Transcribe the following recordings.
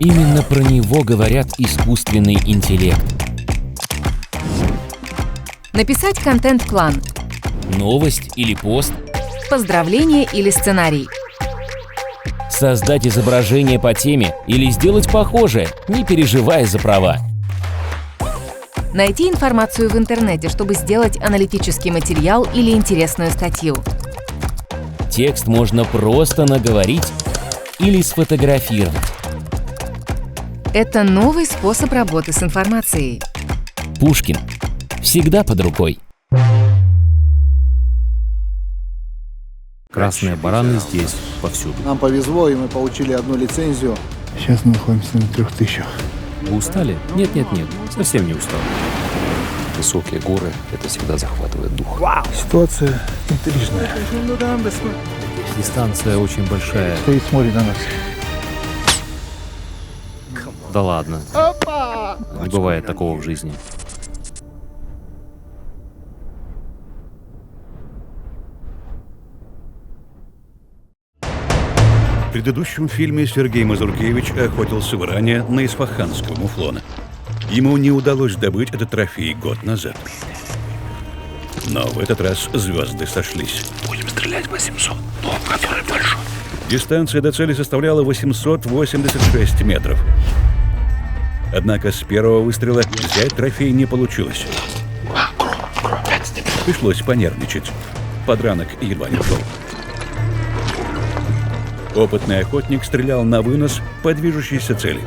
Именно про него говорят искусственный интеллект. Написать контент-план, Новость или пост, поздравление или сценарий. создать изображение по теме или сделать похожее, не переживая за права. Найти информацию в интернете, чтобы сделать аналитический материал или интересную статью. Текст можно просто наговорить или сфотографировать. Это новый способ работы с информацией. Пушкин. Всегда под рукой. Красные бараны здесь повсюду. Нам повезло, и мы получили одну лицензию. Сейчас мы находимся на 3000. Вы устали? Нет, совсем не устал. Высокие горы — это всегда захватывает дух. Ситуация интрижная. Дистанция очень большая. Стоит, смотрит на нас. Да ладно. Не бывает такого в жизни. В предыдущем фильме Сергей Мазуркевич охотился в Иране на исфаханского муфлона. Ему не удалось добыть этот трофей год назад. Но в этот раз звезды сошлись. Будем стрелять по 700, но который большой. Дистанция до цели составляла 886 метров. Однако с первого выстрела взять трофей не получилось. Пришлось понервничать. Подранок едва не ушел. Опытный охотник стрелял на вынос по движущейся цели.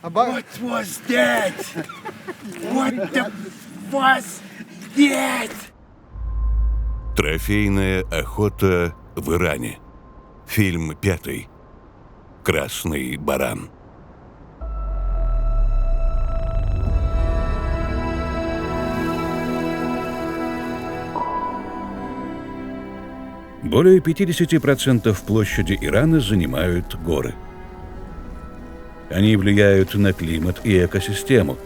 What was that? What the was that? Трофейная охота в Иране. Фильм 5. Красный баран. Более 50% площади Ирана занимают горы. Они влияют на климат и экосистему,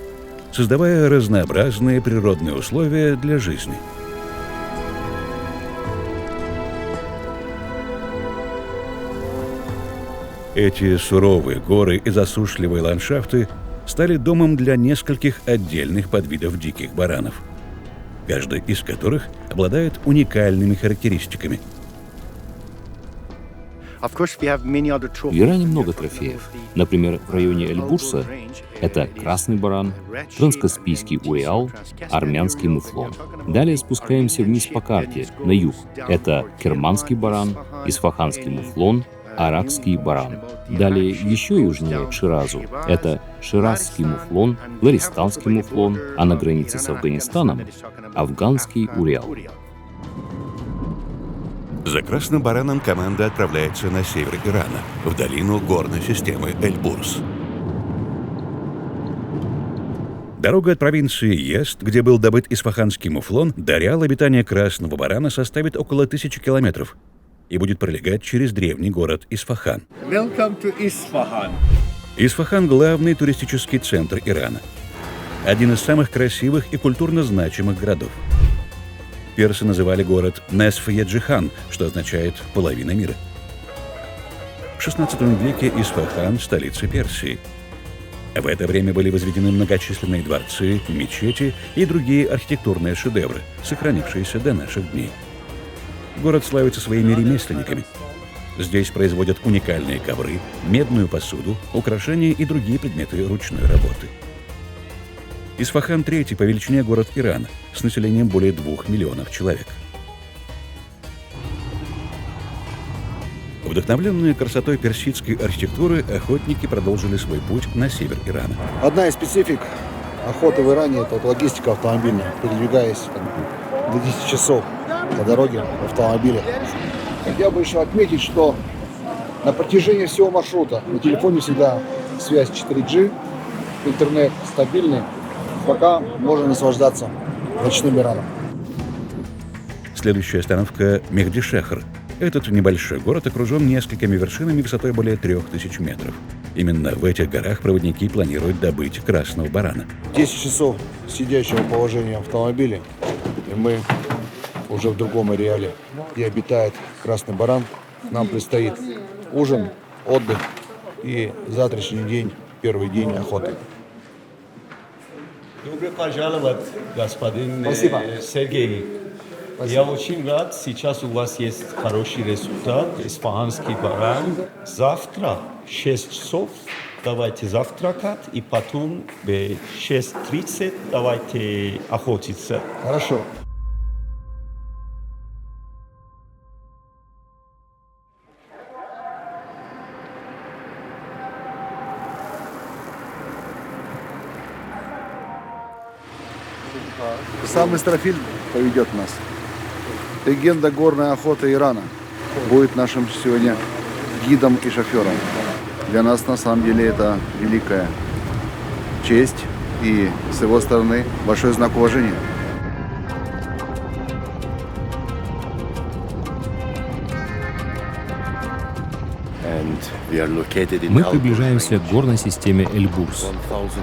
создавая разнообразные природные условия для жизни. Эти суровые горы и засушливые ландшафты стали домом для нескольких отдельных подвидов диких баранов, каждый из которых обладает уникальными характеристиками. В Иране много трофеев. Например, в районе Эльбурса это красный баран, транскаспийский уял, армянский муфлон. Далее спускаемся вниз по карте, на юг. Это керманский баран, исфаханский муфлон, аракский баран. Далее еще южнее к Ширазу. Это ширазский муфлон, ларистанский муфлон, а на границе с Афганистаном — афганский уриал. За красным бараном команда отправляется на север Ирана, в долину горной системы Эльбурс. Дорога от провинции Езд, где был добыт исфаханский муфлон, до ареала обитания красного барана составит около 1000 километров и будет пролегать через древний город Исфахан. Исфахан — главный туристический центр Ирана. Один из самых красивых и культурно значимых городов. Персы называли город Несф-Еджихан, что означает «половина мира». В XVI веке Исфахан — столица Персии. В это время были возведены многочисленные дворцы, мечети и другие архитектурные шедевры, сохранившиеся до наших дней. Город славится своими ремесленниками. Здесь производят уникальные ковры, медную посуду, украшения и другие предметы ручной работы. Исфахан — 3-й по величине город Ирана, с населением более 2 миллионов человек. Вдохновленные красотой персидской архитектуры, охотники продолжили свой путь на север Ирана. Одна из специфик охоты в Иране – это логистика автомобильная. Передвигаясь до 10 часов по дороге в автомобиле. Хотел бы еще отметить, что на протяжении всего маршрута на телефоне всегда связь 4G, интернет стабильный. Пока можно наслаждаться ночным Ираном. Следующая остановка — Мехдишехр. Этот небольшой город окружен несколькими вершинами высотой более 3000 метров. Именно в этих горах проводники планируют добыть красного барана. 10 часов сидячего положения в автомобиле И мы уже в другом ареале, где обитает красный баран. Нам предстоит ужин, отдых и завтрашний день, первый день охоты. Добро пожаловать, господин Спасибо. Сергей. Я очень рад, сейчас у вас есть хороший результат, исфаханский баран. Завтра в 6 часов давайте завтракать, и потом в 6:30 давайте охотиться. Хорошо. Сам Истрофиль поведет нас. Легенда горной охоты Ирана будет нашим сегодня гидом и шофером. Для нас на самом деле это великая честь и с его стороны большой знак уважения. Мы приближаемся к горной системе Эльбурс.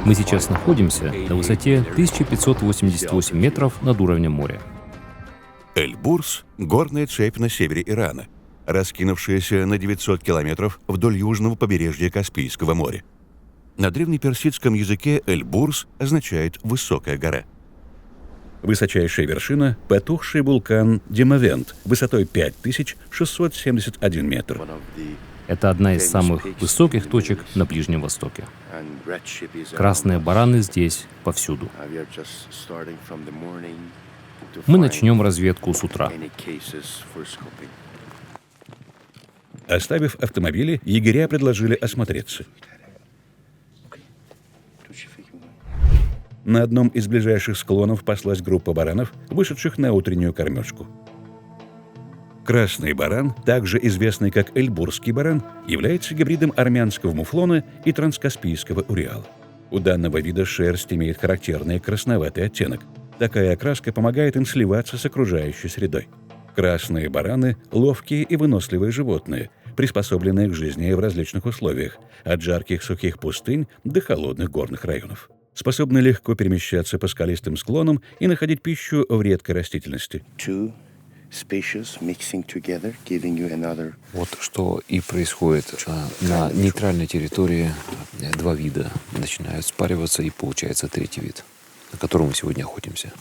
Мы сейчас находимся на высоте 1588 метров над уровнем моря. Эльбурс — горная цепь на севере Ирана, раскинувшаяся на 900 километров вдоль южного побережья Каспийского моря. На древнеперсидском языке Эльбурс означает «высокая гора». Высочайшая вершина — потухший вулкан Димовент высотой 5671 метр. Это одна из самых высоких точек на Ближнем Востоке. Красные бараны здесь повсюду. Мы начнем разведку с утра. Оставив автомобили, егеря предложили осмотреться. На одном из ближайших склонов паслась группа баранов, вышедших на утреннюю кормежку. Красный баран, также известный как эльбурский баран, является гибридом армянского муфлона и транскаспийского уриала. У данного вида шерсть имеет характерный красноватый оттенок. Такая окраска помогает им сливаться с окружающей средой. Красные бараны – ловкие и выносливые животные, приспособленные к жизни в различных условиях, от жарких сухих пустынь до холодных горных районов. Способны легко перемещаться по скалистым склонам и находить пищу в редкой растительности. Вот что и происходит. На нейтральной территории два вида начинают спариваться, и получается третий вид, на котором мы сегодня охотимся.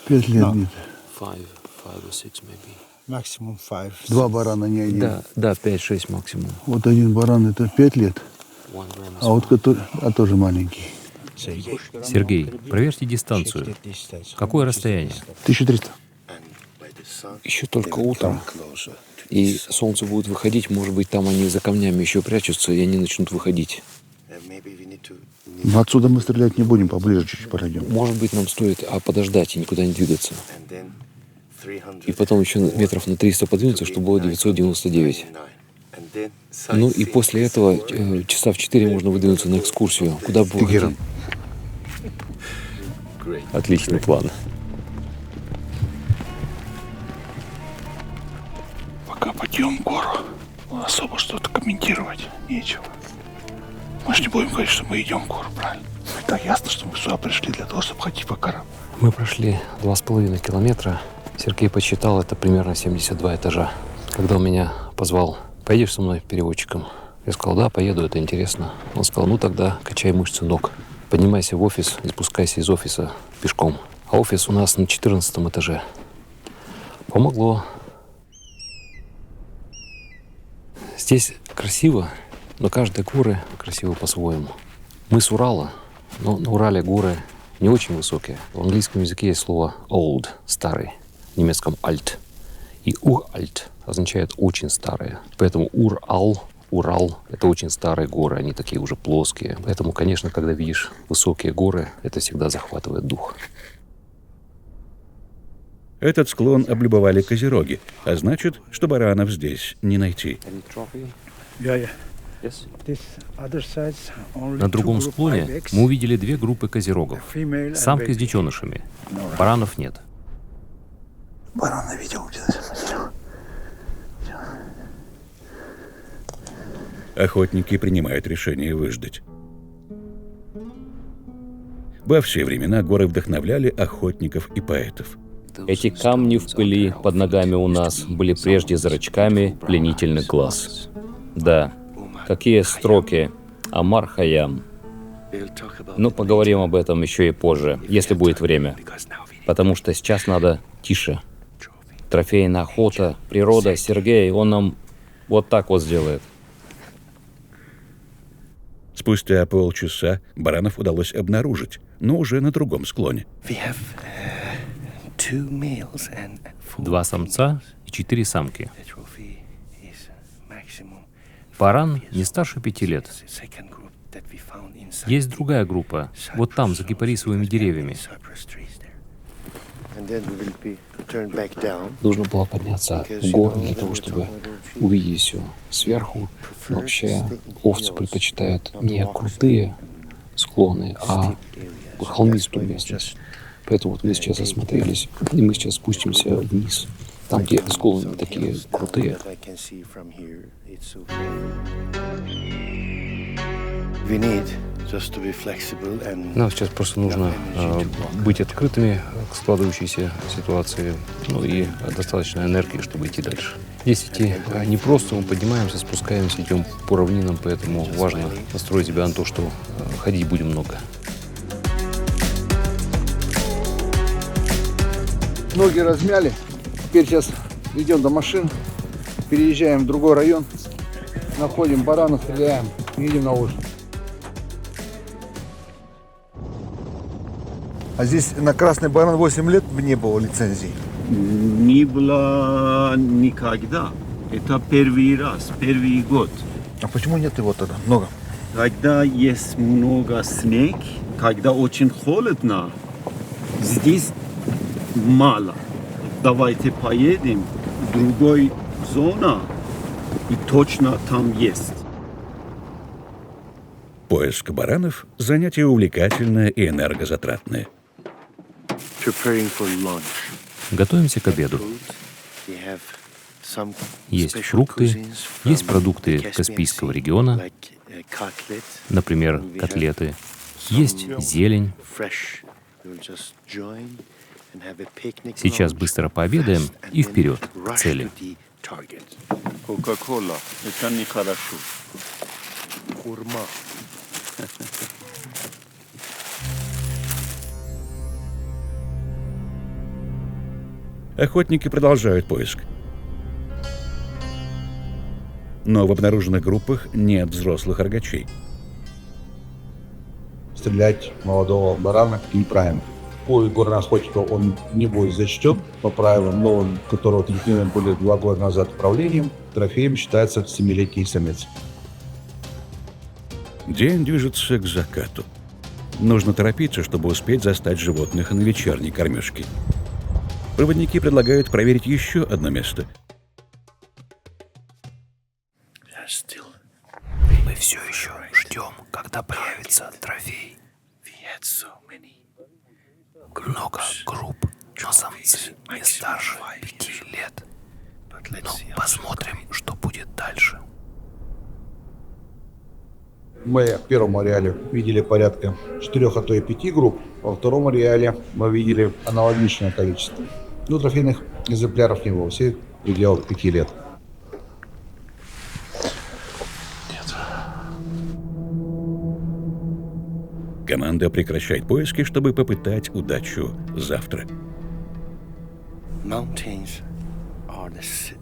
5 лет нет. Максимум 5. Два барана, не один. Да, 5-6 максимум. Вот один баран это 5 лет, а вот который, тоже маленький. Сергей, проверьте дистанцию. Какое расстояние? 1300. Еще только утром. И солнце будет выходить, может быть, там они за камнями еще прячутся, и они начнут выходить. Но отсюда мы стрелять не будем, поближе чуть-чуть подойдем. Может быть, нам стоит подождать и никуда не двигаться. И потом еще метров на 300 подвинуться, чтобы было 999. Ну и после этого часа в 4 можно выдвинуться на экскурсию. Куда бы вы хотели? Отличный план. Пока пойдем в гору, особо что-то комментировать нечего. Мы же не будем говорить, что мы идем в гору, правильно? Это ясно, что мы сюда пришли для того, чтобы ходить по горам. Мы прошли 2,5 километра. Сергей подсчитал, это примерно 72 этажа. Когда он меня позвал: поедешь со мной переводчиком? Я сказал: да, поеду, это интересно. Он сказал: ну тогда качай мышцы ног. Поднимайся в офис и спускайся из офиса пешком. А офис у нас на 14 этаже. Помогло. Здесь красиво, но каждая горы красиво по-своему. Мы с Урала, но на Урале горы не очень высокие. В английском языке есть слово old, старый, в немецком alt. И uralt означает очень старые. Поэтому Урал — это очень старые горы, они такие уже плоские. Поэтому, конечно, когда видишь высокие горы, это всегда захватывает дух. Этот склон облюбовали козероги, а значит, что баранов здесь не найти. На другом склоне мы увидели две группы козерогов. Самки с детенышами. Баранов нет. Барана видел где-то. Охотники принимают решение выждать. Во все времена горы вдохновляли охотников и поэтов. Эти камни в пыли под ногами у нас были прежде зрачками пленительных глаз. Да, какие строки. Амар Хайям. Но поговорим об этом еще и позже, если будет время. Потому что сейчас надо тише. Трофейная охота, природа, Сергей, он нам вот так вот сделает. Спустя полчаса баранов удалось обнаружить, но уже на другом склоне. 2 самца и 4 самки. Баран не старше 5 лет. Есть другая группа, вот там, за кипарисовыми деревьями. Нужно было подняться в гору для того, чтобы увидеть все сверху. Но вообще овцы предпочитают не крутые склоны, а холмистую местность. Поэтому вот мы сейчас осмотрелись, и мы сейчас спустимся вниз, там, где склоны такие крутые. Нам сейчас просто нужно быть открытыми к складывающейся ситуации, ну и достаточно энергии, чтобы идти дальше. Здесь идти непросто, мы поднимаемся, спускаемся, идем по равнинам, поэтому важно настроить себя на то, что ходить будем много. Ноги размяли. Теперь сейчас идем до машин, переезжаем в другой район, находим барана, стреляем и едем на ужин. А здесь на красный баран 8 лет не было лицензии. Не было никогда. Это первый раз, первый год. А почему нет его тогда много? Когда есть много снег, когда очень холодно, здесь мало. Давайте поедем в другой зону, и точно там есть. Поиск баранов – занятие увлекательное и энергозатратное. Готовимся к обеду. Есть фрукты, есть продукты Каспийского региона, например, котлеты, есть зелень. Сейчас быстро пообедаем и вперед, к цели. Кока-кола, это нехорошо. Хурма. Охотники продолжают поиск. Но в обнаруженных группах нет взрослых рогачей. Стрелять молодого барана неправильно. Поиск горного охотника он не будет зачтен по правилам, но он, которого тренирован более 2 года назад управлением, трофеем считается 7-летний самец. День движется к закату. Нужно торопиться, чтобы успеть застать животных на вечерней кормежке. Проводники предлагают проверить еще одно место. Мы все еще ждем, когда появится трофей. Много групп, но самцы не старше 5 лет. Но посмотрим, что будет дальше. Мы в первом ареале видели порядка 4, а то и 5 групп. Во втором ареале мы видели аналогичное количество. Но трофейных экземпляров не было, все в пределах 5 лет. Команда прекращает поиски, чтобы попытать удачу завтра.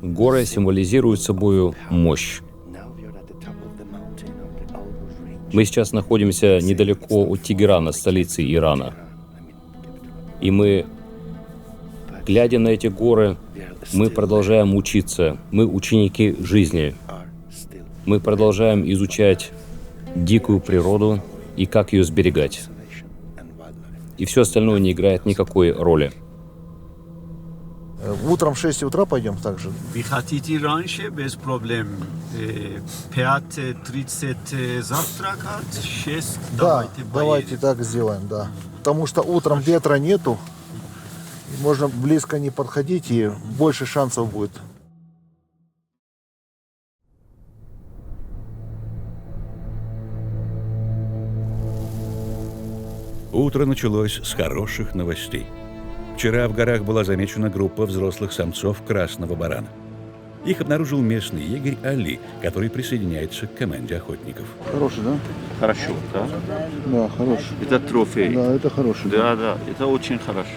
Горы символизируют собой мощь. Мы сейчас находимся недалеко от Тегерана, столицы Ирана. И мы, глядя на эти горы, мы продолжаем учиться. Мы ученики жизни. Мы продолжаем изучать дикую природу и как ее сберегать. И все остальное не играет никакой роли. Утром в 6 утра пойдем также. Вы хотите раньше, без проблем. 5:30 завтракать, 6 Да, давайте давайте так сделаем, да. Потому что утром ветра нету, и можно близко не подходить, и больше шансов будет. Утро началось с хороших новостей. Вчера в горах была замечена группа взрослых самцов красного барана. Их обнаружил местный егерь Али, который присоединяется к команде охотников. Хороший, да? Хорошо, да? Да, хороший. Это трофей. Да, это хороший. Да, это очень хорошо.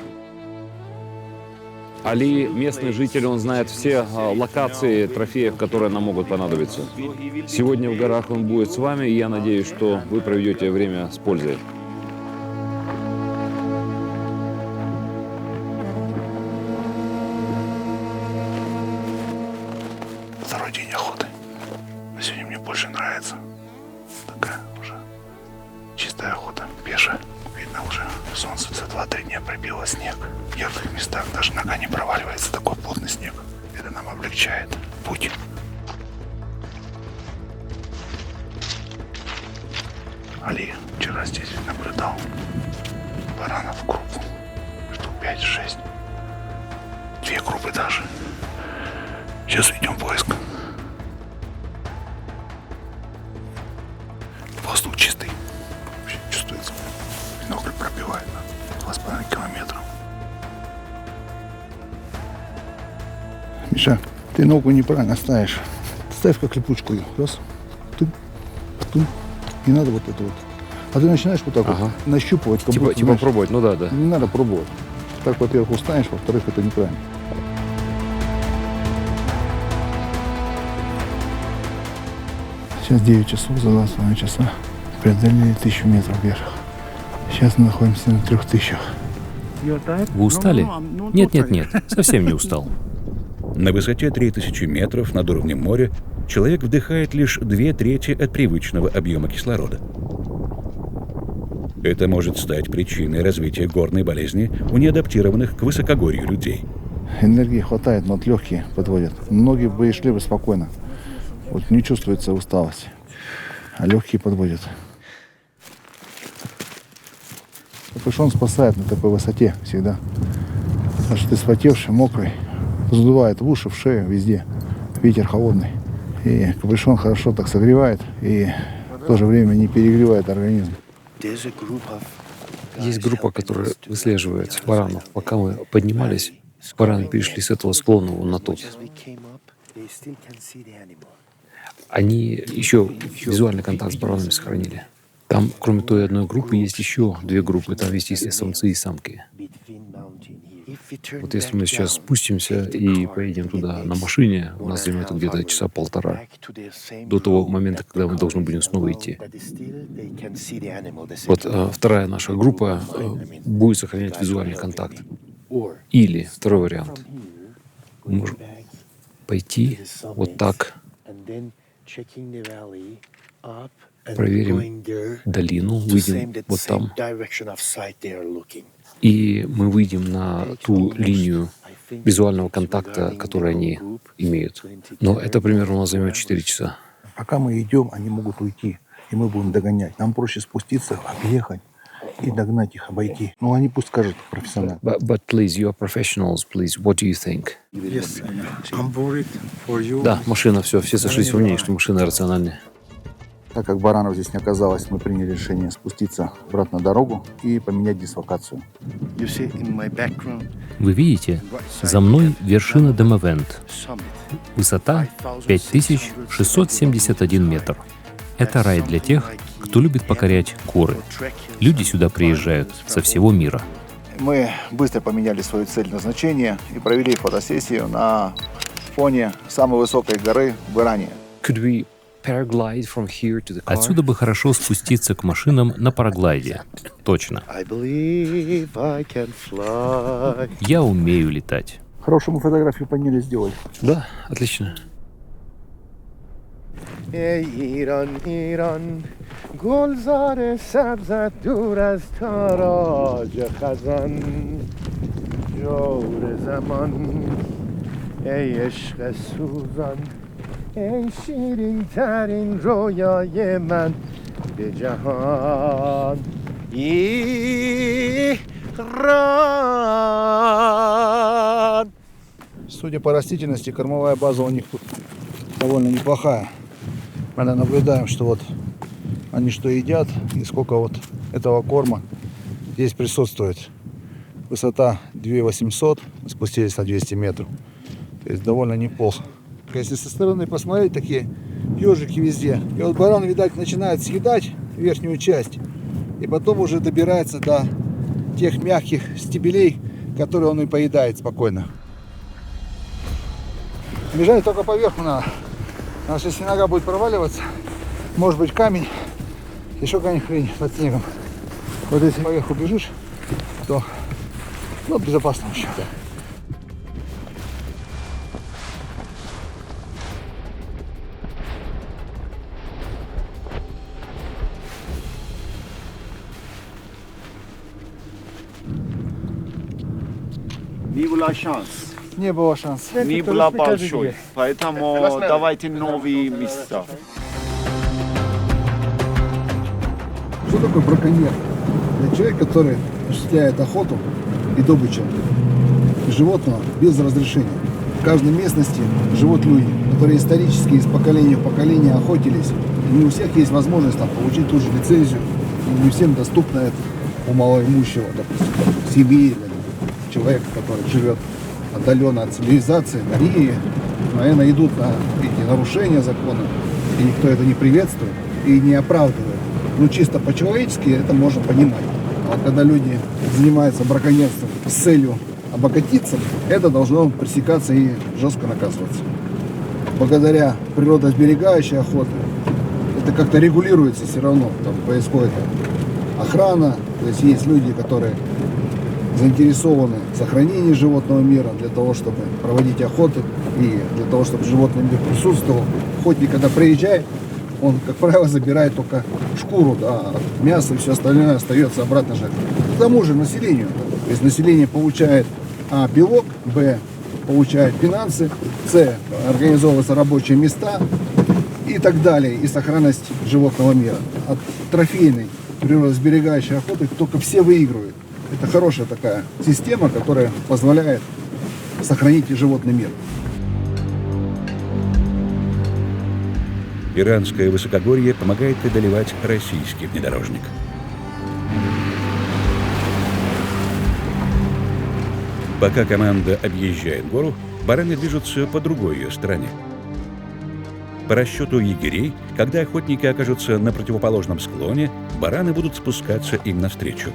Али местный житель, он знает все локации трофеев, которые нам могут понадобиться. Сегодня в горах он будет с вами, и я надеюсь, что вы проведете время с пользой. Второй день охоты. Но сегодня мне больше нравится. Такая уже чистая охота, пешая. Видно уже, солнце за 2-3 дня пробило снег. В некоторых местах даже нога не проваливается, такой плотный снег. Это нам облегчает путь. Али вчера здесь наблюдал баранов в группу. Штук 5-6. 2 группы даже. Сейчас ведем поиск. Воздух чистый. Вообще чувствуется. Бинокль пробивает на 2,5 километра. Миша, ты ногу неправильно ставишь. Ставь как липучку ее. Раз. Тум. Тум. Не надо вот это вот. А ты начинаешь вот так вот нащупывать. Как будто, Типа знаешь, пробовать, ну да. не надо пробовать. Так, во-первых, устанешь, во-вторых, это неправильно. Сейчас 9 часов, за 2,5 часа преодолели 1000 метров вверх. Сейчас мы находимся на 3000. Вы устали? Нет, совсем не устал. На высоте 3000 метров над уровнем моря человек вдыхает лишь 2/3 от привычного объема кислорода. Это может стать причиной развития горной болезни у неадаптированных к высокогорью людей. Энергии хватает, но вот легкие подводят. Многие бы и шли бы спокойно. Вот не чувствуется усталость, а легкие подводят. Капюшон спасает на такой высоте всегда. Потому что ты вспотевший, мокрый, задувает в уши, в шею, везде. Ветер холодный. И капюшон хорошо так согревает и в то же время не перегревает организм. Есть группа, которая выслеживает баранов. Пока мы поднимались, бараны перешли с этого склона на тот. Они еще визуальный контакт с баранами сохранили. Там, кроме той одной группы, есть еще 2 группы. Там есть и самцы, и самки. Вот если мы сейчас спустимся и поедем туда на машине, у нас займет где-то часа 1,5 до того момента, когда мы должны будем снова идти. Вот вторая наша группа будет сохранять визуальный контакт. Или второй вариант. Мы можем пойти вот так, проверим долину, выйдем вот там, и мы выйдем на ту линию визуального контакта, который они имеют. Но это примерно у нас займет 4 часа. Пока мы идем, они могут уйти, и мы будем догонять. Нам проще спуститься, объехать и догнать их, обойти. Ну, они пусть скажут профессионально. But please, you are professionals, please. What do you think? Yes, I'm worried for you. Да, машина, все сошлись во мнении, что машина рациональнее. Так как баранов здесь не оказалось, мы приняли решение спуститься обратно на дорогу и поменять дислокацию. You see in my background, Вы видите, за мной вершина Демавент. Высота 5671 метр. Это рай для тех, кто любит покорять горы. Люди сюда приезжают со всего мира. Мы быстро поменяли свою цель назначения и провели фотосессию на фоне самой высокой горы в Иране. Could we paraglide from here to the car? Отсюда бы хорошо спуститься к машинам на параглайде. Точно. I believe I can fly. Я умею летать. Хорошую мы фотографию подняли, сделали. Да, отлично. ای ایران ایران گلزار سبزت دور از تاراج خزان جور زمان ای عشق سوزان ای شیرین ترین رویای من به جهان ایران. Судя по растительности, кормовая база у них тут довольно неплохая. Мы наблюдаем, что вот они что едят и сколько вот этого корма здесь присутствует. Высота 2800, спустились на 200 метров. То есть довольно неплохо. Если со стороны посмотреть, такие ежики везде. И вот баран, видать, начинает съедать верхнюю часть. И потом уже добирается до тех мягких стебелей, которые он и поедает спокойно. Бежать только поверху надо. Потому что если нога будет проваливаться, может быть камень, еще какая-нибудь хрень под снегом. Вот если поверху бежишь, то безопасно еще. Не было шанс. Не было шанса. Не было большой. Поэтому давайте новые места. Что такое браконьер? Это человек, который осуществляет охоту и добычу животного без разрешения. В каждой местности живут люди, которые исторически из поколения в поколение охотились. И не у всех есть возможность получить ту же лицензию. И не всем доступно это у малоимущего, допустим, семьи, человека, который живет отдаленно от цивилизации. Они, наверное, идут на эти нарушения закона, и никто это не приветствует и не оправдывает. Ну, чисто по-человечески это можно понимать. А вот когда люди занимаются браконьерством с целью обогатиться, это должно пресекаться и жестко наказываться. Благодаря природосберегающей охоте это как-то регулируется все равно. Там происходит охрана, то есть люди, которые заинтересованы в сохранении животного мира для того, чтобы проводить охоты и для того, чтобы животный мир присутствовал. Охотник, когда приезжает, он, как правило, забирает только шкуру, да, мясо и все остальное остается обратно же к тому же населению. То есть население получает белок, получает финансы, организовываются рабочие места и так далее, и сохранность животного мира. От трофейной природосберегающей охоты только все выигрывают. Это хорошая такая система, которая позволяет сохранить и животный мир. Иранское высокогорье помогает преодолевать российский внедорожник. Пока команда объезжает гору, бараны движутся по другой ее стороне. По расчету егерей, когда охотники окажутся на противоположном склоне, бараны будут спускаться им навстречу.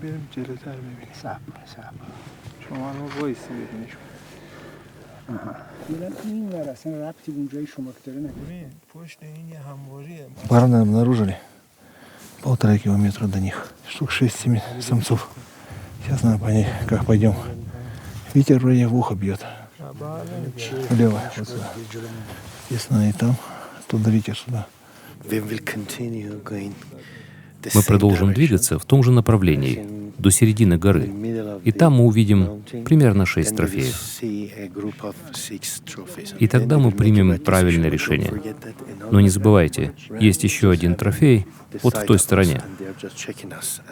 بریم جلوتر ببینیم. صبر. شما رو وایسی ببینیم. این ور اصلا ربطی به اونجای شما که داره نداره. پشت این یه همواریه. Бараны обнаружили 1,5 километра до них. Штук 6-7 самцов. Сейчас надо понять, как пойдем. Ветер вроде в ухо бьет. Влево, вот сюда. Естественно, и там. Туда ветер сюда. Мы продолжим двигаться в том же направлении, до середины горы. И там мы увидим примерно 6 трофеев. И тогда мы примем правильное решение. Но не забывайте, есть еще один трофей вот в той стороне.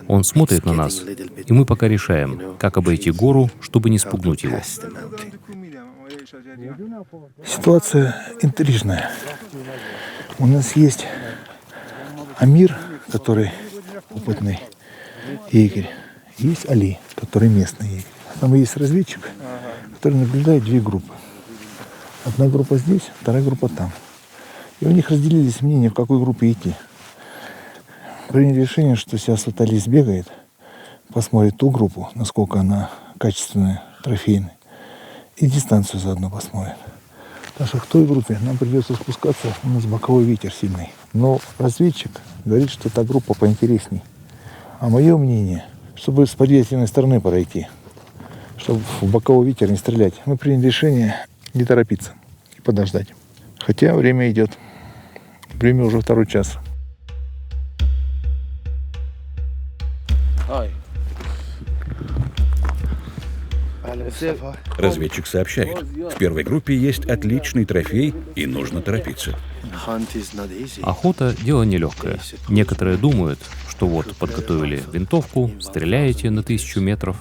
Он смотрит на нас, и мы пока решаем, как обойти гору, чтобы не спугнуть его. Ситуация интрижная. У нас есть Амир, который опытный егерь. Есть Али, который местный егерь. Там есть разведчик, который наблюдает 2 группы. Одна группа здесь, вторая группа там. И у них разделились мнения, в какой группе идти. Приняли решение, что сейчас вот Али сбегает, посмотрит ту группу, насколько она качественная, трофейная, и дистанцию заодно посмотрит. Потому что в той группе нам придется спускаться, у нас боковой ветер сильный. Но разведчик говорит, что та группа поинтересней. А мое мнение, чтобы с подветренной стороны пройти, чтобы в боковой ветер не стрелять, мы приняли решение не торопиться и подождать. Хотя время идет. Время уже 2-й час. Разведчик сообщает, в первой группе есть отличный трофей и нужно торопиться. Охота – дело нелегкое. Некоторые думают, что вот подготовили винтовку, стреляете на 1000 метров,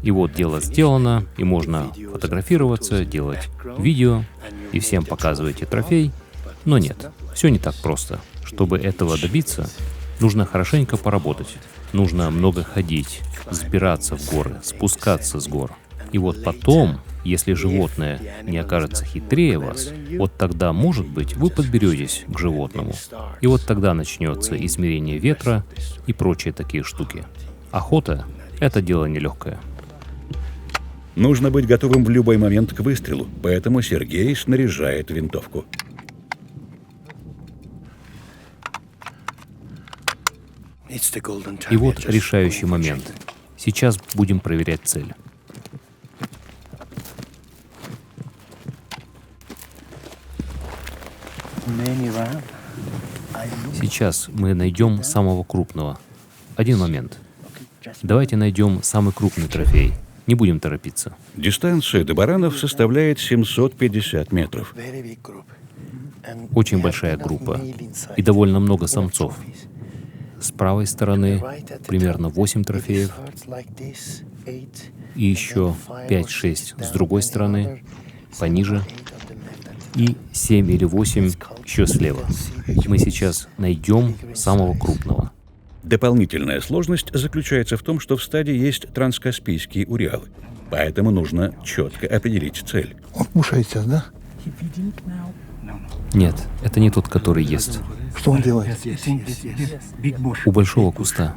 и вот дело сделано, и можно фотографироваться, делать видео. и всем показываете трофей, но нет, все не так просто. Чтобы этого добиться, нужно хорошенько поработать, нужно много ходить, взбираться в горы, спускаться с гор. И вот потом, если животное не окажется хитрее вас, вот тогда, может быть, вы подберетесь к животному. И вот тогда начнется измерение ветра и прочие такие штуки. Охота — это дело нелегкое. Нужно быть готовым в любой момент к выстрелу, поэтому Сергей снаряжает винтовку. И вот решающий момент. Сейчас будем проверять цель. Сейчас мы найдем самого крупного. Один момент. Давайте найдем самый крупный трофей. Не будем торопиться. Дистанция до баранов составляет 750 метров. Очень большая группа и довольно много самцов. С правой стороны примерно 8 трофеев и еще 5-6 с другой стороны, пониже, и 7 или 8 еще слева. Мы сейчас найдем самого крупного. Дополнительная сложность заключается в том, что в стаде есть транскаспийские уриалы, поэтому нужно четко определить цель. Он кушает сейчас, да? Нет, это не тот, который ест. Что он делает? У большого куста.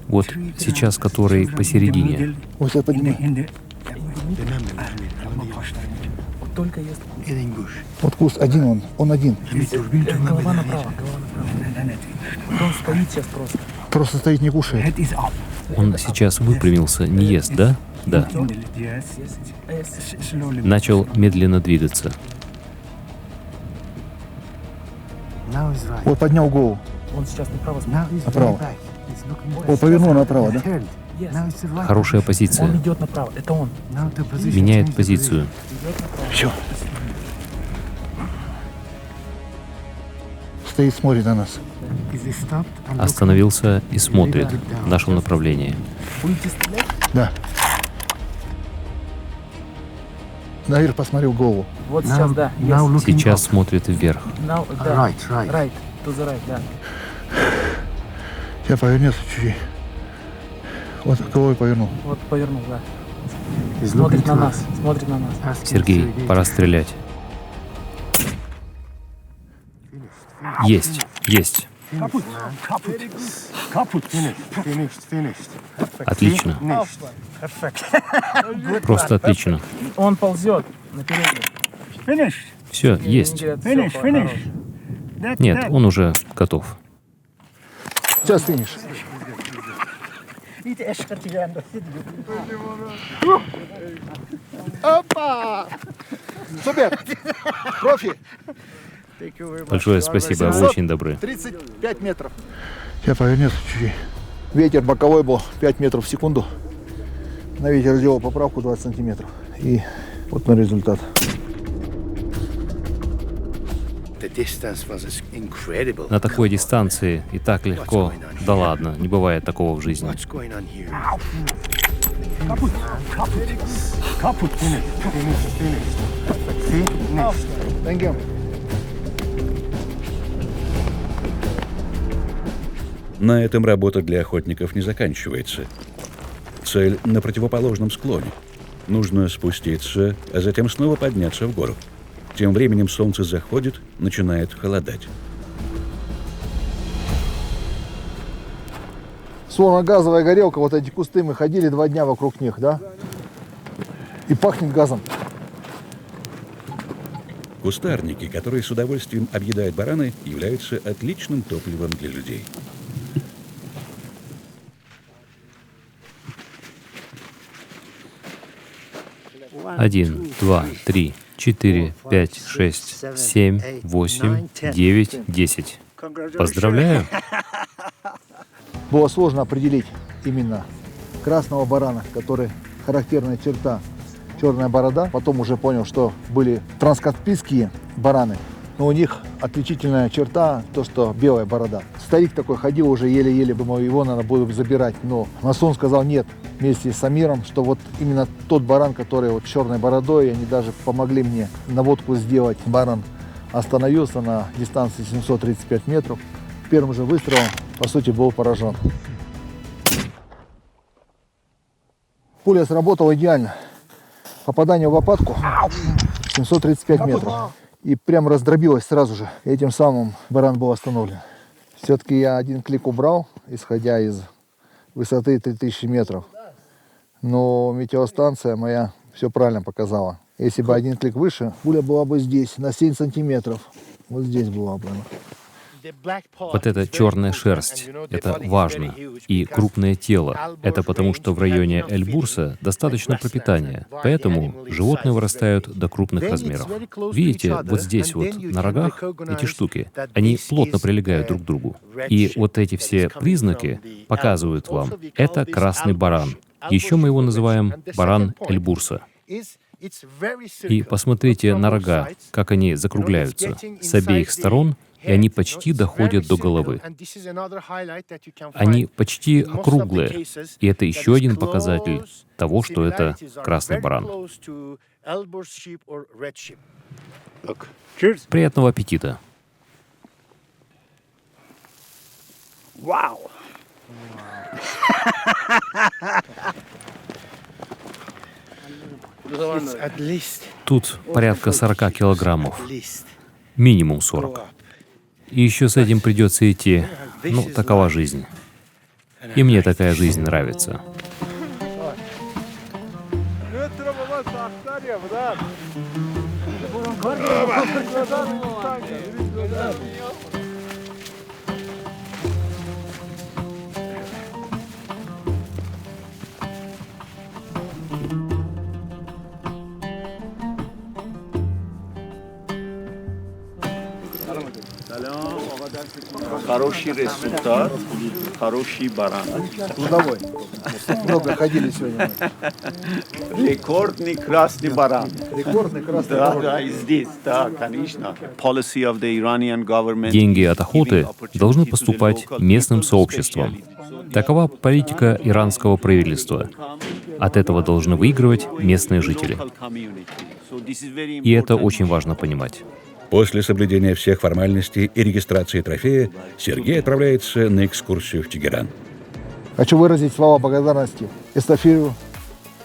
Вот сейчас, который посередине. Вот сейчас поднимай. Вот куст один он один. Голова направо. Он стоит сейчас просто. Просто стоит, не кушает. Он сейчас выпрямился, не ест, да? Да. Начал медленно двигаться. Вот поднял голову. Он сейчас направо смотрит. Направо. Вот повернул направо, да? Хорошая позиция. Он идет направо. Это он. Меняет позицию. Все. Стоит, смотрит на нас. Остановился и смотрит в нашем направлении. Будете стрелять? Да. Наверх посмотрел голову. Вот сейчас, да. Yes. Сейчас смотрит вверх. Now, да. Right. To the right, да. Сейчас повернется чуть-чуть. Вот головой повернул. Вот повернул, да. Смотрит на нас. Сергей, пора стрелять. Есть. Отлично. Просто отлично. Он ползет на переднем. Все, есть. Нет, он уже готов. Сейчас финиш. Опа! Супер! Профи! Большое спасибо, вы очень добры. 35 метров. Сейчас повернется чуть-чуть. Ветер боковой был 5 метров в секунду. На ветер сделал поправку 20 сантиметров. И вот на результат. На такой дистанции и так легко. Да ладно, не бывает такого в жизни. На этом работа для охотников не заканчивается. Цель на противоположном склоне. Нужно спуститься, а затем снова подняться в гору. Тем временем солнце заходит, начинает холодать. Словно газовая горелка, вот эти кусты, мы ходили 2 дня вокруг них, да? И пахнет газом. Кустарники, которые с удовольствием объедают бараны, являются отличным топливом для людей. Один, 2, 3, 4, 5, 6, 7, 8, 9, 10. Поздравляю! Было сложно определить именно красного барана, который характерная черта черная борода. Потом уже понял, что были транскаспийские бараны. Но у них отличительная черта, то, что белая борода. Старик такой ходил уже еле-еле, думаю, его надо будет забирать. Но масон сказал нет, вместе с Амиром, что вот именно тот баран, который вот черной бородой, они даже помогли мне наводку сделать. Баран остановился на дистанции 735 метров. Первым же выстрелом, по сути, был поражен. Пуля сработала идеально. Попадание в лопатку 735 метров. И прям раздробилась сразу же. И этим самым баран был остановлен. Все-таки я один клик убрал, исходя из высоты 3000 метров. Но метеостанция моя все правильно показала. Если бы один клик выше, пуля была бы здесь, на 7 сантиметров. Вот здесь была бы она. Вот эта черная шерсть — это важно. И крупное тело — это потому, что в районе Эльбурса достаточно пропитания, поэтому животные вырастают до крупных размеров. Видите, вот здесь вот на рогах эти штуки, они плотно прилегают друг к другу. И вот эти все признаки показывают вам — это красный баран. Еще мы его называем баран Эльбурса. И посмотрите на рога, как они закругляются с обеих сторон, и они почти доходят до головы. Они почти округлые, и это еще один показатель того, что это красный баран. Приятного аппетита! Вау! Тут порядка 40 килограммов. Минимум 40. И еще с этим придется идти. Ну, такова жизнь. И мне такая жизнь нравится. Хороший результат, хороший баран. Трудовой. Много ходили сегодня. Рекордный красный баран. Рекордный красный Да, баран. да, и здесь, да, конечно. Policy of the Iranian government. Деньги от охоты должны поступать местным сообществам. Такова политика иранского правительства. От этого должны выигрывать местные жители. И это очень важно понимать. После соблюдения всех формальностей и регистрации трофея Сергей отправляется на экскурсию в Тегеран. Хочу выразить слова благодарности Эстафиру,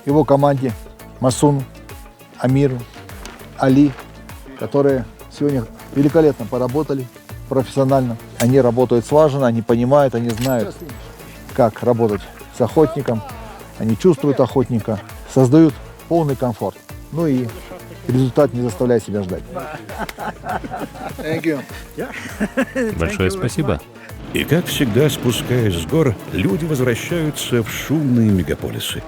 его команде, Масуну, Амиру, Али, которые сегодня великолепно поработали, профессионально. Они работают слаженно, они понимают, они знают, как работать с охотником. Они чувствуют охотника, создают полный комфорт. Ну и результат не заставляет себя ждать. Большое спасибо. И как всегда, спускаясь с гор, люди возвращаются в шумные мегаполисы,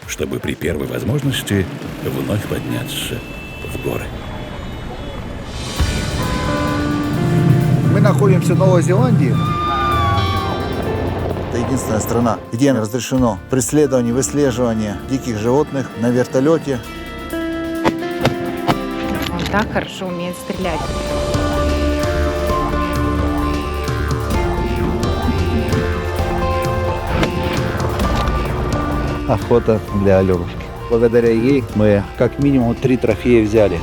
чтобы при первой возможности вновь подняться в горы. Мы находимся в Новой Зеландии. Это единственная страна, где разрешено преследование, выслеживание диких животных на вертолете. Он так хорошо умеет стрелять. Охота для Алёнушки. Благодаря ей мы как минимум 3 трофея взяли.